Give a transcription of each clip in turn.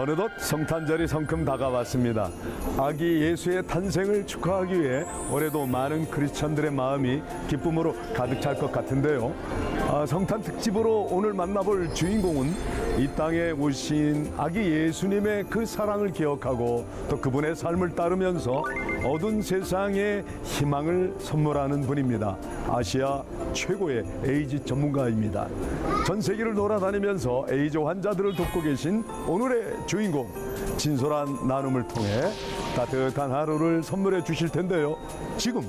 어느덧 성탄절이 성큼 다가왔습니다. 아기 예수의 탄생을 축하하기 위해 올해도 많은 크리스천들의 마음이 기쁨으로 가득 찰 것 같은데요. 성탄 특집으로 오늘 만나볼 주인공은 이 땅에 오신 아기 예수님의 그 사랑을 기억하고 또 그분의 삶을 따르면서 어두운 세상에 희망을 선물하는 분입니다. 아시아 최고의 에이즈 전문가입니다. 전 세계를 돌아다니면서 에이즈 환자들을 돕고 계신 오늘의 주인공, 진솔한 나눔을 통해 따뜻한 하루를 선물해 주실 텐데요. 지금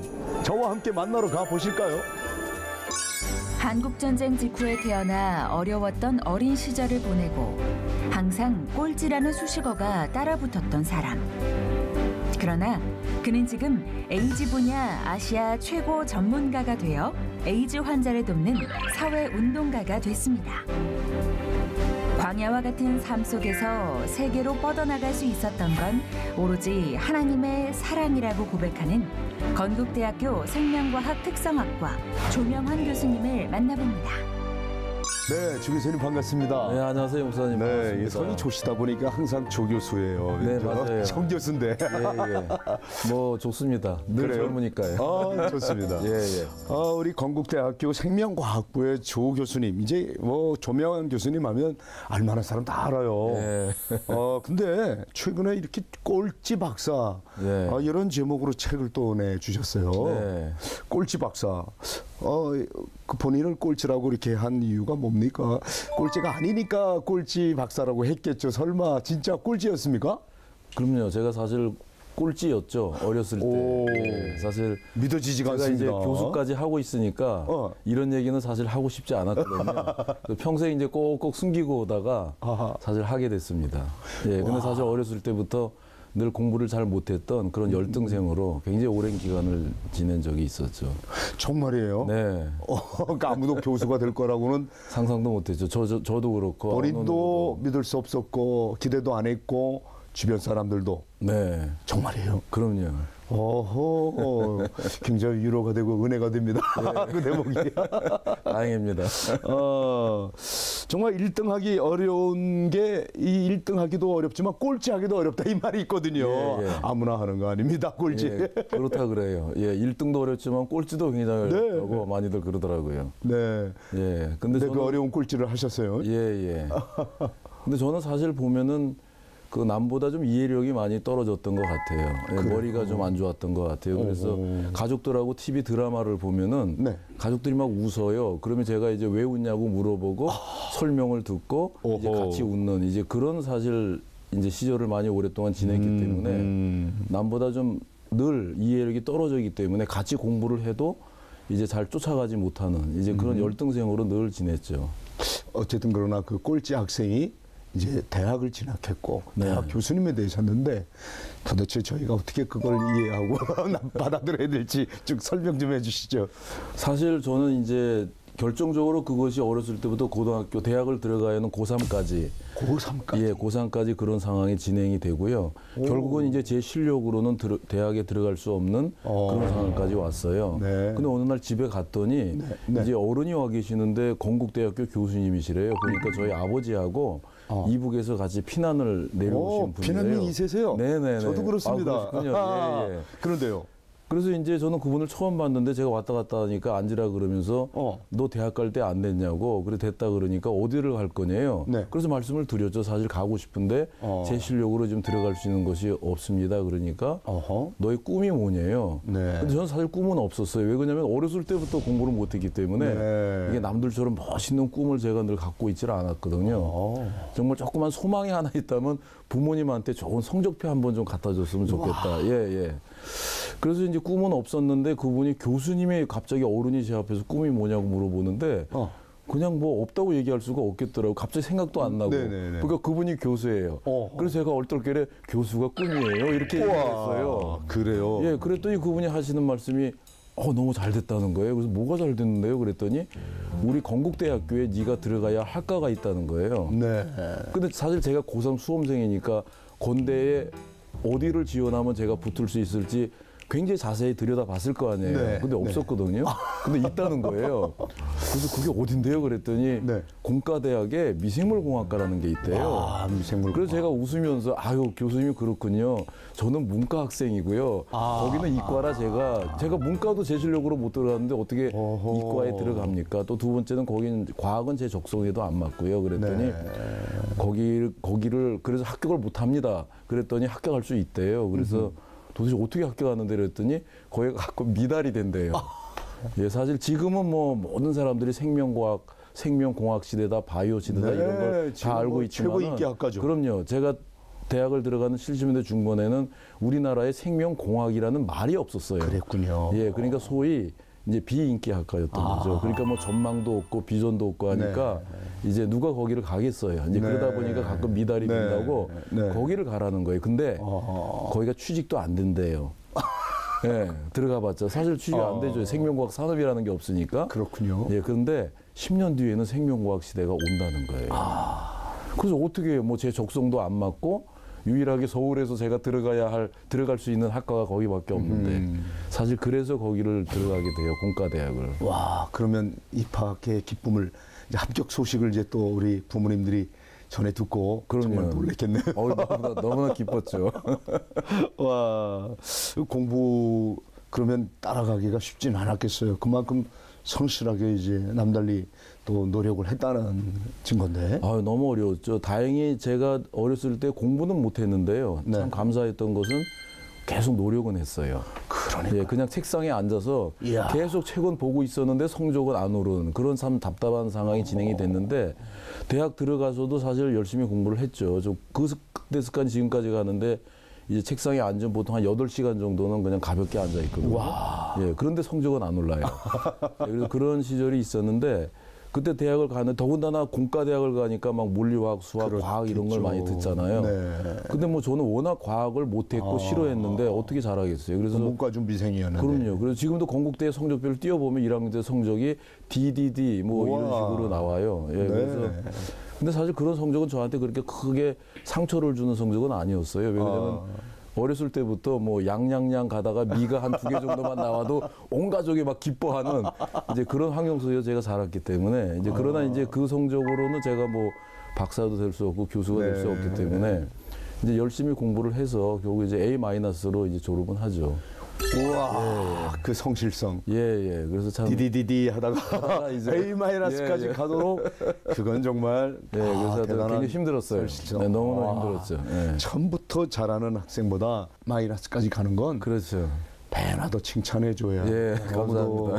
저와 함께 만나러 가보실까요? 한국전쟁 직후에 태어나 어려웠던 어린 시절을 보내고 항상 꼴찌라는 수식어가 따라붙었던 사람. 그러나 그는 지금 에이즈 분야 아시아 최고 전문가가 되어 에이즈 환자를 돕는 사회운동가가 됐습니다. 광야와 같은 삶 속에서 세계로 뻗어나갈 수 있었던 건 오로지 하나님의 사랑이라고 고백하는 건국대학교 생명과학 특성학과 조명환 교수님을 만나봅니다. 네, 조 교수님 반갑습니다. 네, 안녕하세요, 목사님. 네, 반갑습니다. 이 손이 좋시다 보니까 항상 조 교수예요. 네, 맞아요. 정 교수인데. 예. 뭐 좋습니다. 늘 그래요? 젊으니까요. 좋습니다. 예. 우리 건국대학교 생명과학부의 조 교수님, 이제 뭐 조명환 교수님 하면 알만한 사람 다 알아요. 예. 근데 최근에 이렇게 꼴찌 박사 예. 이런 제목으로 책을 또 내주셨어요. 네. 꼴찌 박사. 그 본인을 꼴찌라고 이렇게 한 이유가 뭡니까? 꼴찌가 아니니까 꼴찌 박사라고 했겠죠. 설마 진짜 꼴찌였습니까? 그럼요. 제가 사실 꼴찌였죠. 어렸을 때. 예, 사실 믿어지지가 제가 않습니다. 이제 교수까지 하고 있으니까 이런 얘기는 사실 하고 싶지 않았거든요. 평생 이제 꼭꼭 숨기고 오다가 사실 하게 됐습니다. 예, 근데 사실 어렸을 때부터 늘 공부를 잘 못했던 그런 열등생으로 굉장히 오랜 기간을 지낸 적이 있었죠. 정말이에요? 네. 그러니까 아무도 교수가 될 거라고는 상상도 못했죠. 저도 그렇고. 본인도 믿을 수 없었고 기대도 안 했고 주변 사람들도. 네. 정말이에요? 그럼요. 굉장히 위로가 되고 은혜가 됩니다. 그 대목이. 다행입니다. 정말 1등하기 어려운 게 이 1등하기도 어렵지만 꼴찌하기도 어렵다 이 말이 있거든요. 예. 아무나 하는 거 아닙니다. 꼴찌. 예, 그렇다 그래요. 예, 1등도 어렵지만 꼴찌도 굉장히 어렵다고 많이들 그러더라고요. 네. 예. 근데 그 저는 어려운 꼴찌를 하셨어요. 예. 근데 저는 사실 보면은 그 남보다 좀 이해력이 많이 떨어졌던 것 같아요. 예, 머리가 좀 안 좋았던 것 같아요. 그래서 가족들하고 TV 드라마를 보면은 네. 가족들이 막 웃어요. 그러면 제가 이제 왜 웃냐고 물어보고 설명을 듣고 이제 같이 웃는 이제 그런 사실 이제 시절을 많이 오랫동안 지냈기 때문에 남보다 좀 늘 이해력이 떨어지기 때문에 같이 공부를 해도 이제 잘 쫓아가지 못하는 이제 그런 열등생으로 늘 지냈죠. 어쨌든 그러나 그 꼴찌 학생이 이제 대학을 진학했고 네. 대학 교수님이 되셨는데 도대체 저희가 어떻게 그걸 이해하고 받아들여야 될지 쭉 설명 좀 해주시죠. 사실 저는 이제 결정적으로 그것이 어렸을 때부터 고등학교, 대학을 들어가야 하는 고3까지. 고3까지? 예, 고3까지 그런 상황이 진행이 되고요. 결국은 이제 제 실력으로는 대학에 들어갈 수 없는 그런 상황까지 왔어요. 네. 근데 어느 날 집에 갔더니 이제 어른이 와 계시는데 건국대학교 교수님이시래요. 그러니까 저희 아버지하고 이북에서 같이 피난을 내려오신 분이에요. 피난민 2세세요? 네네. 저도 그렇습니다. 그렇군요. 예. 그런데요. 그래서 이제 저는 그분을 처음 봤는데 제가 왔다 갔다 하니까 앉으라 그러면서 너 대학 갈 때 안 됐냐고. 그래 됐다 그러니까 어디를 갈 거냐요. 네. 그래서 말씀을 드렸죠. 사실 가고 싶은데 제 실력으로 지금 들어갈 수 있는 것이 없습니다. 그러니까 너의 꿈이 뭐냐요. 네. 근데 저는 사실 꿈은 없었어요. 왜 그러냐면 어렸을 때부터 공부를 못했기 때문에 네. 이게 남들처럼 멋있는 꿈을 제가 늘 갖고 있지를 않았거든요. 정말 조그만 소망이 하나 있다면 부모님한테 좋은 성적표 한번 좀 갖다 줬으면 좋겠다. 예. 그래서 이제 꿈은 없었는데 그분이 교수님이 갑자기 어른이 제 앞에서 꿈이 뭐냐고 물어보는데 그냥 뭐 없다고 얘기할 수가 없겠더라고. 갑자기 생각도 안 나고. 네네네. 그러니까 그분이 교수예요. 그래서 제가 얼떨결에 교수가 꿈이에요. 이렇게 얘기했어요. 그래요? 예, 그랬더니 그분이 하시는 말씀이 너무 잘 됐다는 거예요. 그래서 뭐가 잘 됐는데요? 그랬더니 우리 건국대학교에 네가 들어가야 할 학과가 있다는 거예요. 네. 근데 사실 제가 고3 수험생이니까 건대에 어디를 지원하면 제가 붙을 수 있을지 굉장히 자세히 들여다봤을 거 아니에요. 네. 근데 없었거든요. 근데 있다는 거예요. 그래서 그게 어딘데요? 그랬더니 네. 공과대학에 미생물공학과라는 게 있대요. 아, 미생물. 그래서 제가 웃으면서 아유 교수님이 그렇군요. 저는 문과 학생이고요. 거기는 이과라 제가 문과도 제 실력으로 못 들어갔는데 어떻게 어허. 이과에 들어갑니까? 또 두 번째는 거기는 과학은 제 적성에도 안 맞고요. 그랬더니 네. 거기를 그래서 합격을 못 합니다. 그랬더니 합격할 수 있대요. 그래서 도대체 어떻게 합격하는데 그랬더니 거기가 가끔 미달이 된대요. 예, 사실 지금은 뭐 모든 사람들이 생명과학, 생명공학 시대다, 바이오 시대다 네, 이런 걸 지금 다 알고 뭐 있지만 최고 인기 학과죠. 그럼요. 제가 대학을 들어가는 70년대 중반에는 우리나라에 생명공학이라는 말이 없었어요. 그랬군요. 예, 그러니까 소위 이제 비인기 학과였던 거죠. 그러니까 뭐 전망도 없고 비전도 없고 하니까 이제 누가 거기를 가겠어요. 이제 네. 그러다 보니까 가끔 미달이 네. 된다고 네. 거기를 가라는 거예요. 근데 거기가 취직도 안 된대요. 예, 들어가봤자 사실 취직 안 되죠. 생명과학 산업이라는 게 없으니까. 그렇군요. 예, 그런데 10년 뒤에는 생명과학 시대가 온다는 거예요. 그래서 어떻게 뭐 제 적성도 안 맞고 유일하게 서울에서 제가 들어갈 수 있는 학과가 거기밖에 없는데 사실 그래서 거기를 들어가게 돼요. 공과대학을. 와, 그러면 입학의 기쁨을 이제 합격 소식을 이제 또 우리 부모님들이 전해 듣고 그럼요. 정말 놀랬겠네요. 너무나 기뻤죠. 와, 공부 그러면 따라가기가 쉽진 않았겠어요. 그만큼 성실하게 이제 남달리 또 노력을 했다는 증거인데. 아유, 너무 어려웠죠. 다행히 제가 어렸을 때 공부는 못했는데요. 네. 참 감사했던 것은 계속 노력은 했어요. 그러니까. 예, 그냥 책상에 앉아서 이야. 계속 책은 보고 있었는데 성적은 안 오르는 그런 참 답답한 상황이 진행이 됐는데 대학 들어가서도 사실 열심히 공부를 했죠. 그때까지 지금까지 가는데 이제 책상에 앉으면 보통 한 8시간 정도는 그냥 가볍게 앉아 있거든요. 예, 그런데 성적은 안 올라요. 예, 그래서 그런 시절이 있었는데 그때 대학을 가는 더군다나 공과대학을 가니까 막 물리화학, 수학, 과학 이런 걸 많이 듣잖아요. 네. 근데 뭐 저는 워낙 과학을 못했고 싫어했는데 어떻게 잘하겠어요. 그래서 문과 준비생이었는데. 그럼요. 그래서 지금도 건국대 성적표를 띄워보면 1학년 때 성적이 DDD 뭐 이런 우와. 식으로 나와요. 예, 네. 그래서 근데 사실 그런 성적은 저한테 그렇게 크게 상처를 주는 성적은 아니었어요. 왜냐하면 어렸을 때부터 뭐 양양양 가다가 미가 한 2개 정도만 나와도 온 가족이 막 기뻐하는 이제 그런 환경 속에서 제가 자랐기 때문에 이제 그러나 이제 그 성적으로는 제가 뭐 박사도 될 수 없고 교수가 될 수 네. 없기 때문에 이제 열심히 공부를 해서 결국 이제 A-로 이제 졸업은 하죠. 우와, 그 성실성. 예. 그래서 참 디디디디 하다가 이제 A-까지 예. 가도록 그건 정말 예, 그래서 대단한 굉장히 힘들었어요. 성실성. 네, 너무너무 와. 힘들었죠. 예. 처음부터 잘하는 학생보다 마이너스까지 가는 건 그렇죠. 배나 더 칭찬해줘야 예, 너무도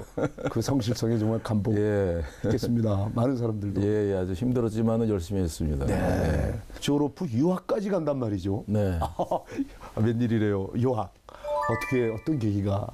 그 성실성에 정말 예. 감복했겠습니다. 많은 사람들도. 예, 아주 힘들었지만은 열심히 했습니다. 네. 졸업 후 유학까지 간단 말이죠. 네. 웬일이래요, 유학. 어떤 계기가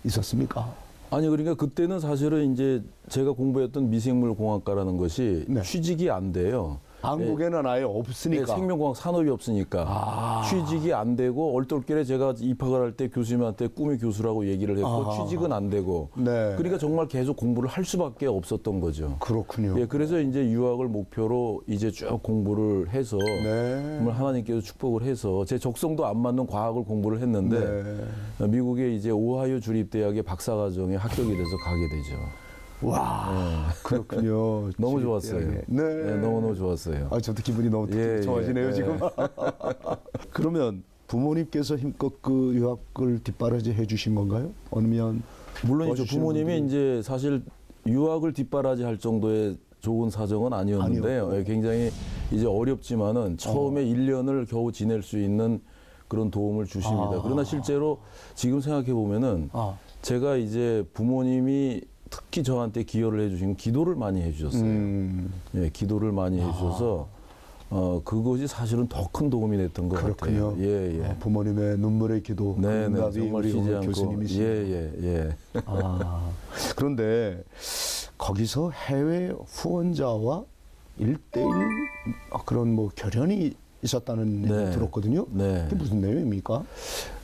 있었습니까? 아니 그러니까 그때는 사실은 이제 제가 공부했던 미생물공학과라는 것이 네. 취직이 안 돼요. 한국에는 아예 예, 없으니까. 생명공학 산업이 없으니까 취직이 안 되고 얼떨결에 제가 입학을 할 때 교수님한테 꿈이 교수라고 얘기를 했고 취직은 안 되고 네. 그러니까 정말 계속 공부를 할 수밖에 없었던 거죠. 그렇군요. 예, 그래서 이제 유학을 목표로 이제 쭉 공부를 해서 네. 정말 하나님께서 축복을 해서 제 적성도 안 맞는 과학을 공부를 했는데 미국의 이제 오하이오 주립대학의 박사과정에 합격이 돼서 가게 되죠. 와, 그렇군요. 너무 좋았어요. 네. 네, 너무너무 좋았어요. 아, 저도 기분이 너무 예, 좋아지네요, 예. 지금. 그러면 부모님께서 힘껏 그 유학을 뒷바라지 해주신 건가요? 아니면 물론이죠. 도와주시는 부모님이 분들이- 이제 사실 유학을 뒷바라지 할 정도의 좋은 사정은 아니었는데요. 아니었고. 예, 굉장히 이제 어렵지만은 처음에 1년을 겨우 지낼 수 있는 그런 도움을 주십니다. 그러나 실제로 지금 생각해 보면은 제가 이제 부모님이 특히 저한테 기여를 해주신 기도를 많이 해주셨어요. 예, 기도를 많이 해주셔서 그것이 사실은 더 큰 도움이 됐던 것 그렇군요. 같아요. 예. 부모님의 눈물의 기도, 그 네, 응답이 정말 우리 쉬지 오늘 않고 교수님이시죠. 예. 그런데 거기서 해외 후원자와 1대1 그런 뭐 결연이 있었다는 얘기 네. 들었거든요. 네. 그게 무슨 내용입니까?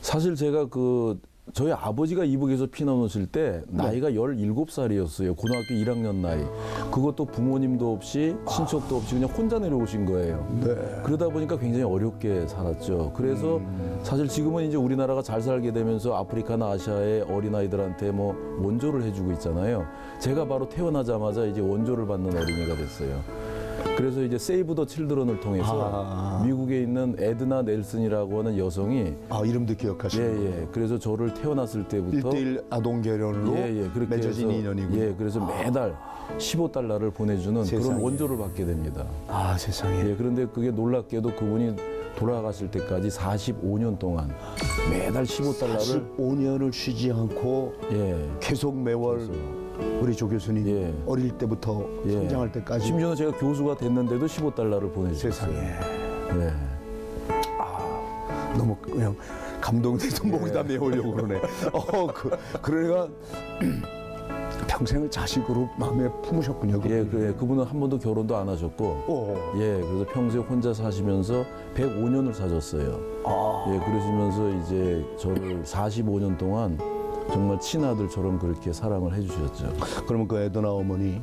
사실 제가 그 저희 아버지가 이북에서 피난 오실 때 나이가 17살이었어요. 고등학교 1학년 나이. 그것도 부모님도 없이 친척도 없이 그냥 혼자 내려오신 거예요. 네. 그러다 보니까 굉장히 어렵게 살았죠. 그래서 사실 지금은 이제 우리나라가 잘 살게 되면서 아프리카나 아시아의 어린아이들한테 뭐 원조를 해주고 있잖아요. 제가 바로 태어나자마자 이제 원조를 받는 어린이가 됐어요. 그래서 이제 세이브 더 칠드런을 통해서 미국에 있는 에드나 넬슨이라고 하는 여성이 이름도 기억하시네요. 예. 그래서 저를 태어났을 때부터 1:1 아동 결혼으로 그렇게 맺어진 해서, 인연이군요. 예, 그래서 매달 15달러를 보내주는 세상에. 그런 원조를 받게 됩니다. 세상에. 예, 그런데 그게 놀랍게도 그분이 돌아가실 때까지 45년 동안 매달 15달러를 45년을 쉬지 않고 계속 매월 우리 조 교수님 예. 어릴 때부터 성장할 때까지 심지어는 제가 교수가 됐는데도 15달러를 보내주셨어요. 세상에. 예. 너무 그냥 감동돼서 목이 다 메어오려고 그러네. 그러니까 평생을 자식으로 마음에 품으셨군요. 그분은 한 번도 결혼도 안 하셨고, 그래서 평생 혼자 사시면서 105년을 사셨어요. 그러시면서 이제 저를 45년 동안 정말 친아들처럼 그렇게 사랑을 해주셨죠. 그러면 그 에드나 어머니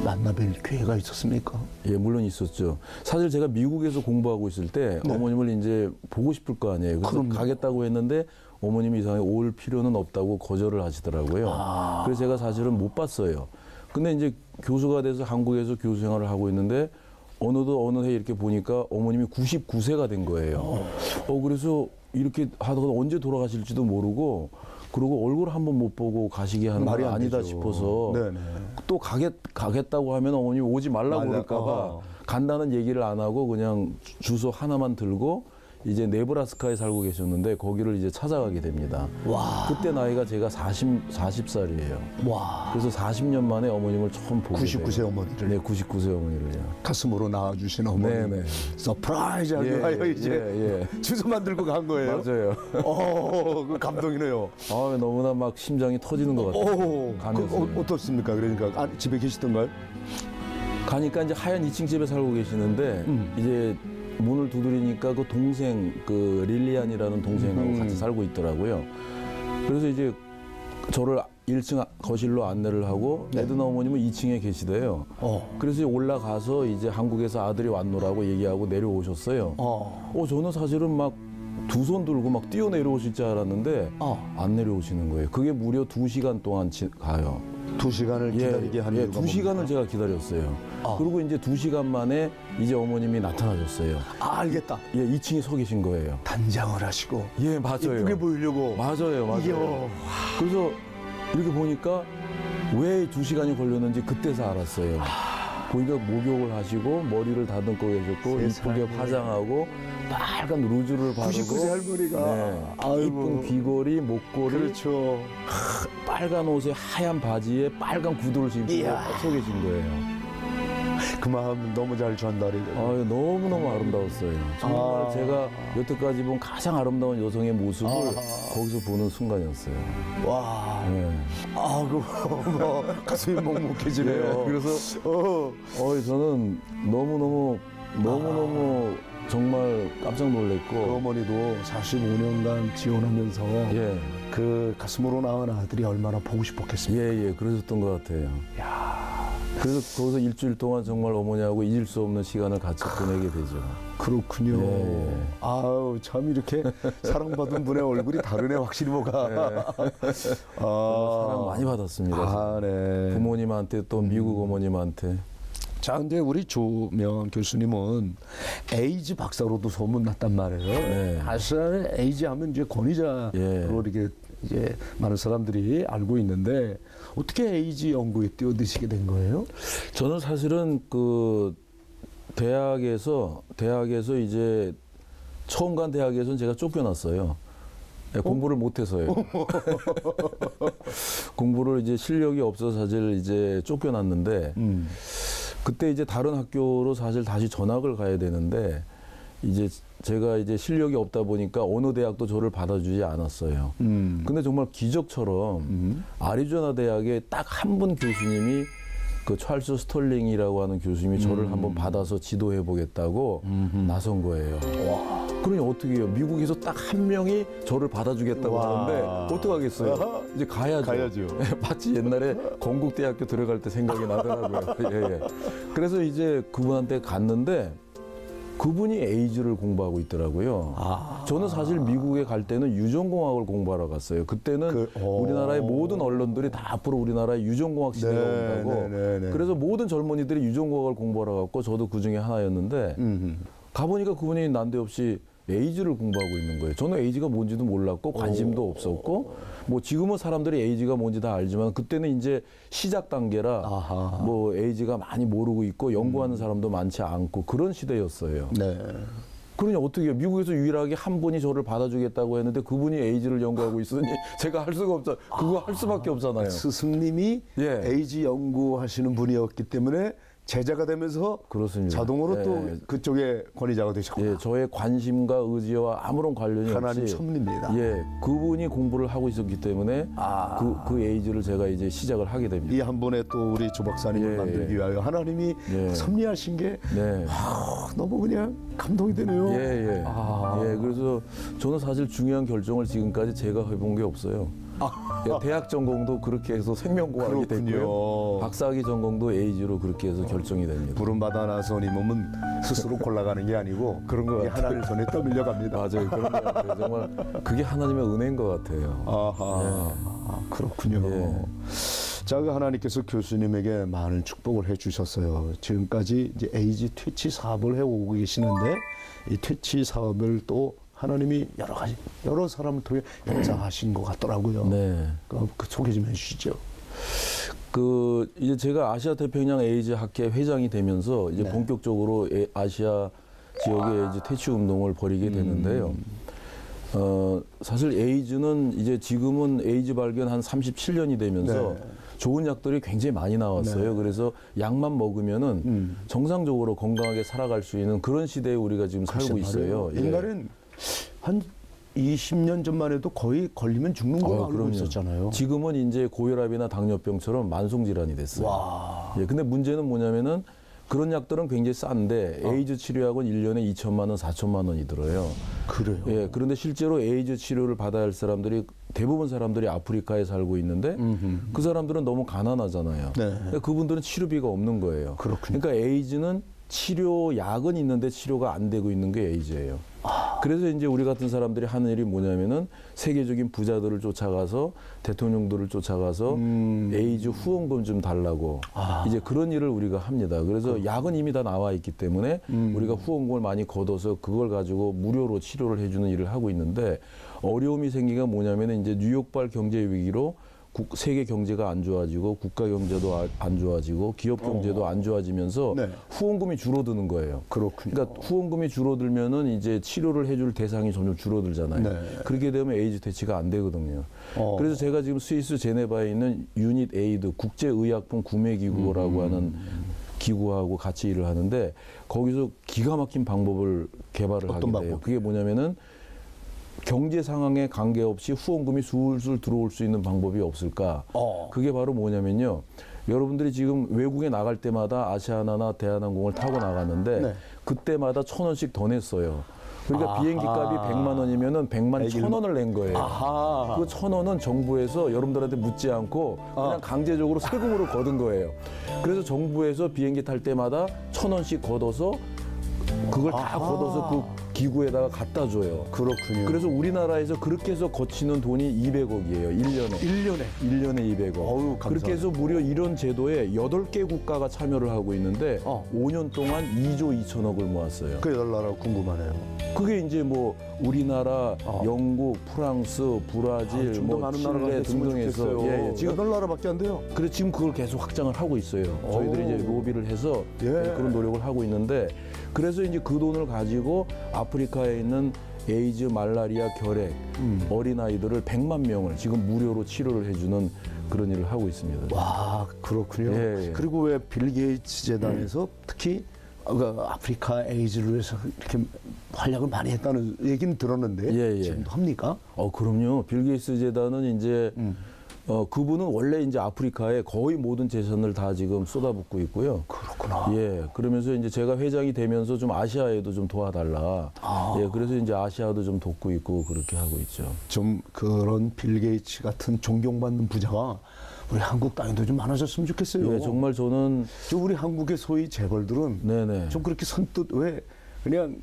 만나뵐 기회가 있었습니까? 예, 물론 있었죠. 사실 제가 미국에서 공부하고 있을 때 어머님을 이제 보고 싶을 거 아니에요. 그래서 가겠다고 했는데 어머님이 이상하게 올 필요는 없다고 거절을 하시더라고요. 그래서 제가 사실은 못 봤어요. 근데 이제 교수가 돼서 한국에서 교수 생활을 하고 있는데 어느 해 이렇게 보니까 어머님이 99세가 된 거예요. 그래서 이렇게 하다가 언제 돌아가실지도 모르고 그리고 얼굴 한번 못 보고 가시게 하는 건 아니다 싶어서 또 가겠다고 하면 어머님이 오지 말라고 그럴까 봐 간다는 얘기를 안 하고 그냥 주소 하나만 들고 이제 네브라스카에 살고 계셨는데 거기를 이제 찾아가게 됩니다. 그때 나이가 제가 40살이에요. 그래서 40년 만에 어머님을 처음 보게 돼요. 99세 어머니를. 네, 99세 어머니를요. 가슴으로 낳아주신 어머니. 서프라이즈 하고 이제 주소만 들고 간 거예요. 맞아요. 그 감동이네요. 너무나 막 심장이 터지는 것 같아요. 어떻습니까? 그러니까 집에 계시던가요? 가니까 이제 하얀 2층 집에 살고 계시는데 이제 문을 두드리니까 그 동생 그 릴리안이라는 동생하고 같이 살고 있더라고요. 그래서 이제 저를 1층 거실로 안내를 하고 에드나 어머님은 2층에 계시대요. 그래서 올라가서 이제 한국에서 아들이 왔노라고 얘기하고 내려오셨어요. 저는 사실은 막 두 손 들고 막 뛰어 내려오실 줄 알았는데 안 내려오시는 거예요. 그게 무려 2시간 동안 가요. 2시간을 기다리게 하는 이유가 2시간을 제가 기다렸어요. 그리고 이제 2시간 만에 이제 어머님이 나타나셨어요. 알겠다. 2층에 서 계신 거예요. 단장을 하시고. 맞아요. 예쁘게 보이려고. 맞아요. 그래서 이렇게 보니까 왜 2시간이 걸렸는지 그때서 알았어요. 보니까 목욕을 하시고 머리를 다듬고 계셨고 이쁘게 화장하고 빨간 루즈를 바르고 99세 할머니가 이쁜 귀걸이, 목걸이, 그렇죠. 빨간 옷에 하얀 바지에 빨간 구두를 신고 서 계신 거예요. 그 마음 너무 잘 전달이 돼요. 너무너무 아름다웠어요. 정말 제가 여태까지 본 가장 아름다운 여성의 모습을 거기서 보는 순간이었어요. 가슴이 먹먹해지네요. 그래서 저는 너무너무 정말 깜짝 놀랐고 그 어머니도 45년간 지원하면서 그 가슴으로 낳은 아들이 얼마나 보고 싶었겠습니까? 그러셨던 것 같아요. 그래서 거기서 일주일 동안 정말 어머니하고 잊을 수 없는 시간을 같이 보내게 되죠. 그렇군요. 참 이렇게 사랑받은 분의 얼굴이 다르네, 확실히 뭐가. 사랑 많이 받았습니다. 부모님한테 또 미국 어머님한테. 자, 근데 우리 조명 교수님은 에이즈 박사로도 소문났단 말이에요. 사실 에이즈 하면 이제 권위자로 이렇게 이제 많은 사람들이 알고 있는데 어떻게 에이즈 연구에 뛰어드시게 된 거예요? 저는 사실은 그 대학에서 이제 처음 간 대학에서는 제가 쫓겨났어요. 공부를 못해서요. 공부를 이제 실력이 없어서 사실 이제 쫓겨났는데 그때 이제 다른 학교로 사실 다시 전학을 가야 되는데 이제 제가 이제 실력이 없다 보니까 어느 대학도 저를 받아주지 않았어요. 근데 정말 기적처럼 아리조나 대학에 딱 한 분 교수님이 그 찰스 스털링이라고 하는 교수님이 저를 한번 받아서 지도해 보겠다고 나선 거예요. 그러니 어떻게 해요? 미국에서 딱 한 명이 저를 받아주겠다고 와. 하는데 어떡하겠어요? 아하. 이제 가야죠. 마치 옛날에 건국대학교 들어갈 때 생각이 나더라고요. 예, 예. 그래서 이제 그분한테 갔는데 그분이 에이즈를 공부하고 있더라고요. 저는 사실 미국에 갈 때는 유전공학을 공부하러 갔어요. 그때는 우리나라의 모든 언론들이 다 앞으로 우리나라의 유전공학 시대가 온다고. 그래서 모든 젊은이들이 유전공학을 공부하러 갔고 저도 그 중에 하나였는데 가보니까 그분이 난데없이 에이즈를 공부하고 있는 거예요. 저는 에이즈가 뭔지도 몰랐고 관심도 없었고 뭐 지금은 사람들이 에이즈가 뭔지 다 알지만 그때는 이제 시작 단계라 뭐 에이즈가 많이 모르고 있고 연구하는 사람도 많지 않고 그런 시대였어요. 네. 그러니 어떻게 해요? 미국에서 유일하게 한 분이 저를 받아주겠다고 했는데 그분이 에이즈를 연구하고 있으니 제가 할 수가 없잖아요. 그거 할 수밖에 없잖아요. 스승님이 예. 에이즈 연구하시는 분이었기 때문에 제자가 되면서 그렇습니다. 자동으로 예. 또 그쪽에 권위자가 되셨구나. 예, 저의 관심과 의지와 아무런 관련이 하나님 없이 섭리입니다. 예, 그분이 공부를 하고 있었기 때문에 그 에이즈를 제가 이제 시작을 하게 됩니다. 이 한 번에 또 우리 조 박사님을 예, 만들기 위하여 하나님이 예. 섭리하신 게 네. 너무 그냥 감동이 되네요. 예, 예. 예, 그래서 저는 사실 중요한 결정을 지금까지 제가 해본 게 없어요. 예, 대학 전공도 그렇게 해서 생명공학이 그렇군요. 됐고요. 박사학위 전공도 에이즈로 그렇게 해서 결정이 됩니다. 부름받아 나선 이 몸은 스스로 골라가는 게 아니고 그런 것 이 같아요. 하나님 손에 떠밀려갑니다. 맞아요. 그런 것 같아요. 정말 그게 하나님의 은혜인 것 같아요. 아하, 그렇군요. 예. 자, 그 하나님께서 교수님에게 많은 축복을 해주셨어요. 지금까지 이제 에이즈 퇴치 사업을 해오고 계시는데 이 퇴치 사업을 또 하나님이 여러 사람을 통해 역사하신 것 같더라고요. 네. 그 소개 좀 해주시죠. 이제 제가 아시아 태평양 에이즈 학회 회장이 되면서 이제 네. 본격적으로 아시아 지역의 에이즈 퇴치 운동을 벌이게 되는데요. 사실 에이즈는 이제 지금은 에이즈 발견 한 37년이 되면서 네. 좋은 약들이 굉장히 많이 나왔어요. 네. 그래서 약만 먹으면은 정상적으로 건강하게 살아갈 수 있는 그런 시대에 우리가 지금 살고 있어요. 예. 옛날엔 한 20년 전만 해도 거의 걸리면 죽는 걸로 알고 그럼요. 있었잖아요. 지금은 이제 고혈압이나 당뇨병처럼 만성 질환이 됐어요. 와. 예, 근데 문제는 뭐냐면은 그런 약들은 굉장히 싼데 에이즈 치료약은 1년에 2천만 원, 4천만 원이 들어요. 그래요? 예, 그런데 실제로 에이즈 치료를 받아야 할 사람들이 대부분 사람들이 아프리카에 살고 있는데 그 사람들은 너무 가난하잖아요. 네. 근데 그분들은 치료비가 없는 거예요. 그렇군요. 그러니까 에이즈는 치료약은 있는데 치료가 안 되고 있는 게 에이즈예요. 그래서 이제 우리 같은 사람들이 하는 일이 뭐냐면은 세계적인 부자들을 쫓아가서 대통령들을 쫓아가서 에이즈 후원금 좀 달라고 이제 그런 일을 우리가 합니다. 그래서 약은 이미 다 나와 있기 때문에 우리가 후원금을 많이 걷어서 그걸 가지고 무료로 치료를 해주는 일을 하고 있는데 어려움이 생기가 뭐냐면은 이제 뉴욕발 경제 위기로 세계 경제가 안 좋아지고 국가 경제도 안 좋아지고 기업 경제도 안 좋아지면서 네. 후원금이 줄어드는 거예요. 그렇군요. 그러니까 후원금이 줄어들면은 이제 치료를 해줄 대상이 점점 줄어들잖아요. 네. 그렇게 되면 에이즈 퇴치가 안 되거든요. 그래서 제가 지금 스위스 제네바에 있는 유닛 에이드 국제의약품 구매기구라고 하는 기구하고 같이 일을 하는데 거기서 기가 막힌 방법을 개발을 하게 돼요. 방법? 그게 뭐냐면은 경제 상황에 관계없이 후원금이 술술 들어올 수 있는 방법이 없을까? 그게 바로 뭐냐면요. 여러분들이 지금 외국에 나갈 때마다 아시아나나 대한항공을 타고 나갔는데 네. 그때마다 1,000원씩 더 냈어요. 그러니까 비행기 값이 100만 원이면은 100만 1,000원을 낸 거예요. 그 1,000원은 정부에서 여러분들한테 묻지 않고 그냥 강제적으로 세금으로 걷은 거예요. 그래서 정부에서 비행기 탈 때마다 1,000원씩 걷어서 그걸 다 걷어서 그 기구에다가 갖다 줘요. 그렇군요. 그래서 우리나라에서 그렇게 해서 거치는 돈이 200억이에요. 1년에. 1년에 200억. 어우, 감사합니다. 그렇게 해서 무려 이런 제도에 8개 국가가 참여를 하고 있는데 5년 동안 2조 2천억을 모았어요. 그 여덟 나라 궁금하네요. 그게 이제 뭐 우리나라, 영국, 프랑스, 브라질, 좀 더 뭐 많은 나라가 칠레 됐으면 등등해서 좋겠어요. 지금 여덟 나라밖에 안 돼요. 그래서 지금 그걸 계속 확장을 하고 있어요. 저희들이 이제 로비를 해서 그런 노력을 하고 있는데 그래서 이제 그 돈을 가지고 아프리카에 있는 에이즈, 말라리아, 결핵, 어린아이들을 100만 명을 지금 무료로 치료를 해주는 그런 일을 하고 있습니다. 와, 그렇군요. 예. 그리고 왜 빌 게이츠 재단에서 특히 아프리카 에이즈를 위해서 이렇게 활약을 많이 했다는 얘기는 들었는데 예, 예. 지금도 합니까? 그럼요. 빌 게이츠 재단은 이제 그분은 원래 이제 아프리카에 거의 모든 재산을 다 지금 쏟아붓고 있고요. 그렇구나. 예, 그러면서 이제 제가 회장이 되면서 좀 아시아에도 좀 도와달라. 예, 그래서 이제 아시아도 좀 돕고 있고 그렇게 하고 있죠. 좀 그런 빌 게이츠 같은 존경받는 부자가 우리 한국 땅에도 좀 많아졌으면 좋겠어요. 예, 정말 저는 우리 한국의 소위 재벌들은 네네. 좀 그렇게 선뜻 왜 그냥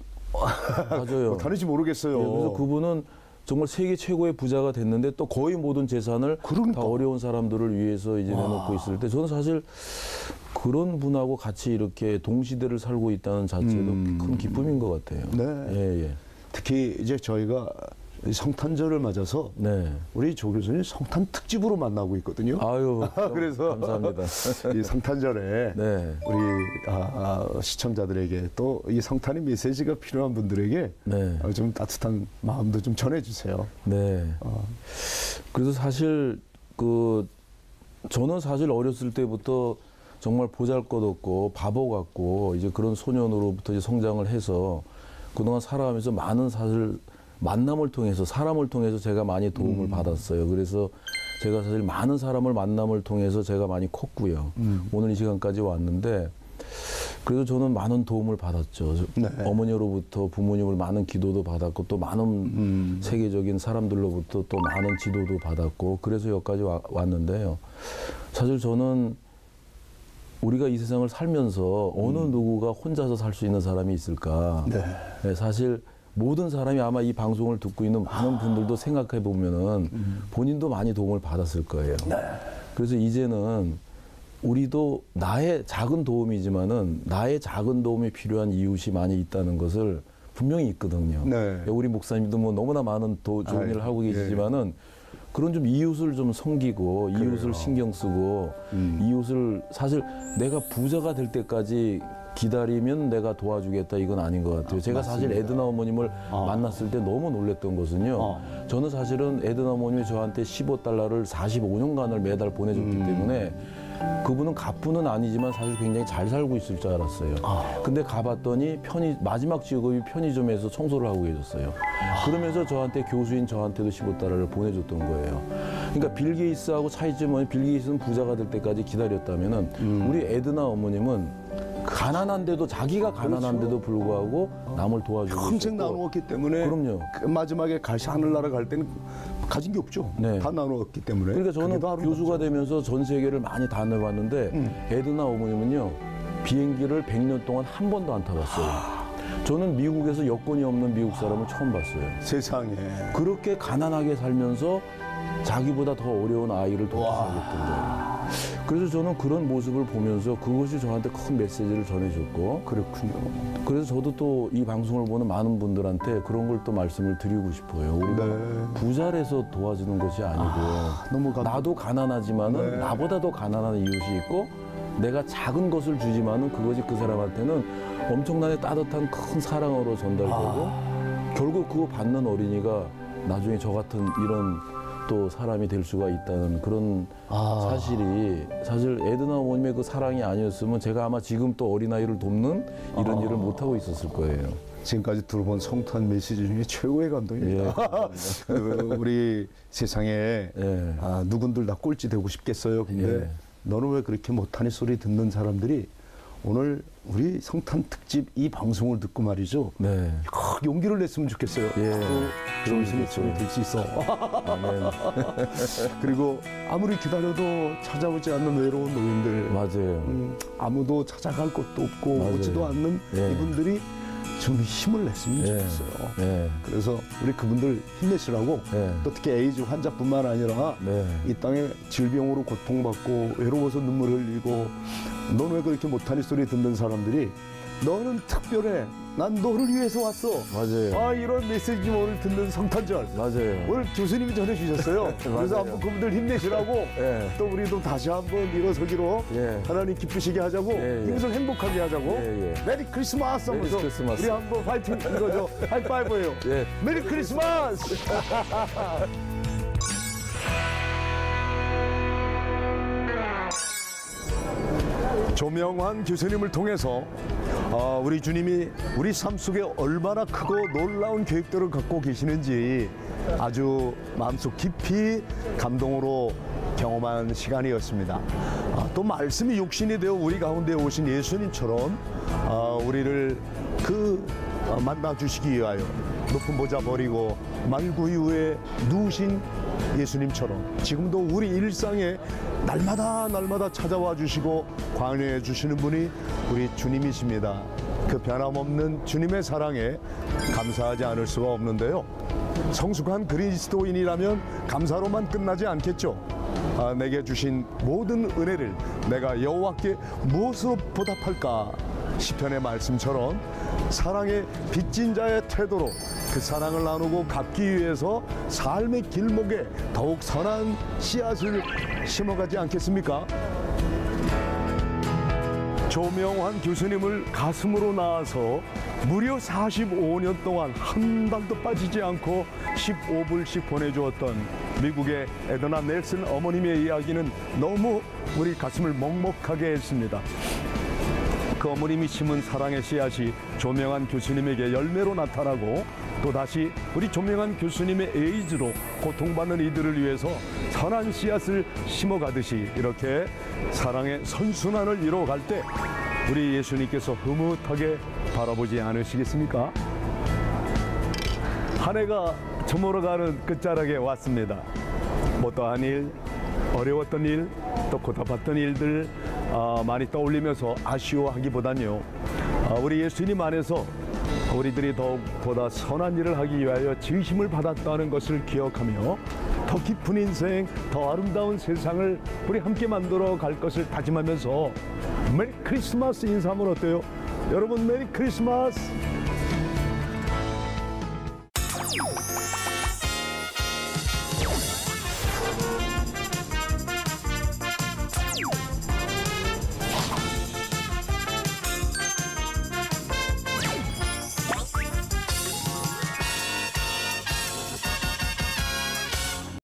맞아요. 못하는지 모르겠어요. 예, 그래서 그분은 정말 세계 최고의 부자가 됐는데 또 거의 모든 재산을 그러니까. 다 어려운 사람들을 위해서 이제 내놓고 있을 때 저는 사실 그런 분하고 같이 이렇게 동시대를 살고 있다는 자체도 큰 기쁨인 것 같아요. 네. 예, 예. 특히 이제 저희가 성탄절을 맞아서 네. 우리 조 교수님 성탄 특집으로 만나고 있거든요. 아유, 그래서 감사합니다. 이 성탄절에 네. 우리 시청자들에게 또 이 성탄의 메시지가 필요한 분들에게 네. 좀 따뜻한 마음도 좀 전해주세요. 네. 그래서 사실 저는 사실 어렸을 때부터 정말 보잘것없고 바보 같고 이제 그런 소년으로부터 이제 성장을 해서 그동안 살아가면서 많은 사실 만남을 통해서 사람을 통해서 제가 많이 도움을 받았어요. 그래서 제가 사실 많은 사람을 만남을 통해서 제가 많이 컸고요. 오늘 이 시간까지 왔는데 그래서 저는 많은 도움을 받았죠. 네. 어머니로부터 부모님을 많은 기도도 받았고 또 많은 세계적인 사람들로부터 또 많은 지도도 받았고 그래서 여기까지 왔는데요. 사실 저는 우리가 이 세상을 살면서 어느 누구가 혼자서 살 수 있는 사람이 있을까? 네. 네, 사실 모든 사람이 아마 이 방송을 듣고 있는 많은 분들도 생각해 보면은 본인도 많이 도움을 받았을 거예요. 네. 그래서 이제는 우리도 나의 작은 도움이지만은 나의 작은 도움이 필요한 이웃이 많이 있다는 것을 분명히 있거든요. 네. 우리 목사님도 뭐 너무나 많은 좋은 일을 하고 계시지만은 그런 좀 이웃을 좀 섬기고 이웃을 신경 쓰고 이웃을 사실 내가 부자가 될 때까지 기다리면 내가 도와주겠다 이건 아닌 것 같아요. 제가 사실 에드나 어머님을 만났을 때 너무 놀랬던 것은요. 저는 사실은 에드나 어머님이 저한테 15달러를 45년간을 매달 보내줬기 때문에 그분은 갑부는 아니지만 사실 굉장히 잘 살고 있을 줄 알았어요. 근데 가봤더니 마지막 직업이 편의점에서 청소를 하고 계셨어요. 그러면서 저한테 교수인 저한테도 15달러를 보내줬던 거예요. 그러니까 빌 게이츠하고 차이점은 빌 게이츠는 부자가 될 때까지 기다렸다면은 우리 에드나 어머님은 가난한데도 자기가 가난한데도 불구하고 남을 도와주고 평생 있었고. 나누었기 때문에 그럼요. 그 마지막에 하늘나라 갈 때는 가진 게 없죠. 네. 다 나누었기 때문에. 그러니까 저는 그게 더 아름답죠. 교수가 되면서 전 세계를 많이 다녀봤는데 에드나 어머님은요 비행기를 100년 동안 한 번도 안 타봤어요. 저는 미국에서 여권이 없는 미국 사람을 처음 봤어요. 세상에. 그렇게 가난하게 살면서 자기보다 더 어려운 아이를 돕고 살겠던 거예요. 그래서 저는 그런 모습을 보면서 그것이 저한테 큰 메시지를 전해줬고 그렇군요. 그래서 저도 또 이 방송을 보는 많은 분들한테 그런 걸 또 말씀을 드리고 싶어요. 우리가 부자라서 도와주는 것이 아니고 너무 나도 가난하지만은 네. 나보다 더 가난한 이웃이 있고 내가 작은 것을 주지만은 그것이 그 사람한테는 엄청나게 따뜻한 큰 사랑으로 전달되고 결국 그거 받는 어린이가 나중에 저 같은 이런 또 사람이 될 수가 있다는 그런 사실이 사실 에드나 어머님의 그 사랑이 아니었으면 제가 아마 지금 또 어린아이를 돕는 이런 일을 못하고 있었을 거예요. 지금까지 들어본 성탄 메시지 중에 최고의 감동입니다. 우리 세상에 예. 누군들 다 꼴찌 되고 싶겠어요. 근데 예. 너는 왜 그렇게 못하니 소리 듣는 사람들이 오늘 우리 성탄 특집 이 방송을 듣고 말이죠. 네. 용기를 냈으면 좋겠어요. 예. 그런 소리 들 수 있어. 아멘. 그리고 아무리 기다려도 찾아오지 않는 외로운 노인들. 맞아요. 아무도 찾아갈 곳도 없고 맞아요. 오지도 않는 예. 이분들이 좀 힘을 냈으면 예. 좋겠어요. 네. 그래서 우리 그분들 힘내시라고 네. 또 특히 에이즈 환자뿐만 아니라 네. 이 땅에 질병으로 고통받고 외로워서 눈물 흘리고 너는 왜 그렇게 못하니 소리 듣는 사람들이 너는 특별해. 난 너를 위해서 왔어. 맞아요. 이런 메시지 오늘 듣는 성탄절. 맞아요. 오늘 교수님이 전해주셨어요. 그래서 맞아요. 한번 그분들 힘내시라고 예. 또 우리도 다시 한번 일어서기로 예. 하나님 기쁘시게 하자고 예, 예. 인생 행복하게 하자고 예, 예. 메리 크리스마스 하면서 메리 크리스마스. 우리 한번 파이팅 이거죠. 하이파이브예요. 예. 메리 크리스마스. 조명환 교수님을 통해서 우리 주님이 우리 삶 속에 얼마나 크고 놀라운 계획들을 갖고 계시는지 아주 마음속 깊이 감동으로 경험한 시간이었습니다. 또 말씀이 육신이 되어 우리 가운데 오신 예수님처럼 우리를 만나 주시기 위하여 높은 보좌 버리고 말구 이후에 누우신 예수님처럼 지금도 우리 일상에 날마다 찾아와 주시고 관여해 주시는 분이 우리 주님이십니다. 그 변함없는 주님의 사랑에 감사하지 않을 수가 없는데요. 성숙한 그리스도인이라면 감사로만 끝나지 않겠죠. 내게 주신 모든 은혜를 내가 여호와께 무엇으로 보답할까? 시편의 말씀처럼 사랑의 빚진 자의 태도로 그 사랑을 나누고 갚기 위해서 삶의 길목에 더욱 선한 씨앗을 심어가지 않겠습니까? 조명환 교수님을 가슴으로 낳아서 무려 45년 동안 한 달도 빠지지 않고 15불씩 보내주었던 미국의 에드나 넬슨 어머님의 이야기는 너무 우리 가슴을 먹먹하게 했습니다. 그 어머님이 심은 사랑의 씨앗이 조명환 교수님에게 열매로 나타나고 또다시 우리 조명환 교수님의 에이즈로 고통받는 이들을 위해서 선한 씨앗을 심어가듯이 이렇게 사랑의 선순환을 이루어갈 때 우리 예수님께서 흐뭇하게 바라보지 않으시겠습니까? 한 해가 저물어가는 끝자락에 왔습니다. 어떠한 일, 어려웠던 일, 또 고달팠던 일들 많이 떠올리면서 아쉬워하기보다는요. 우리 예수님 안에서 우리들이 더욱보다 선한 일을 하기 위하여 지으심을 받았다는 것을 기억하며 더 깊은 인생, 더 아름다운 세상을 우리 함께 만들어 갈 것을 다짐하면서 메리 크리스마스 인사하면 어때요? 여러분 메리 크리스마스!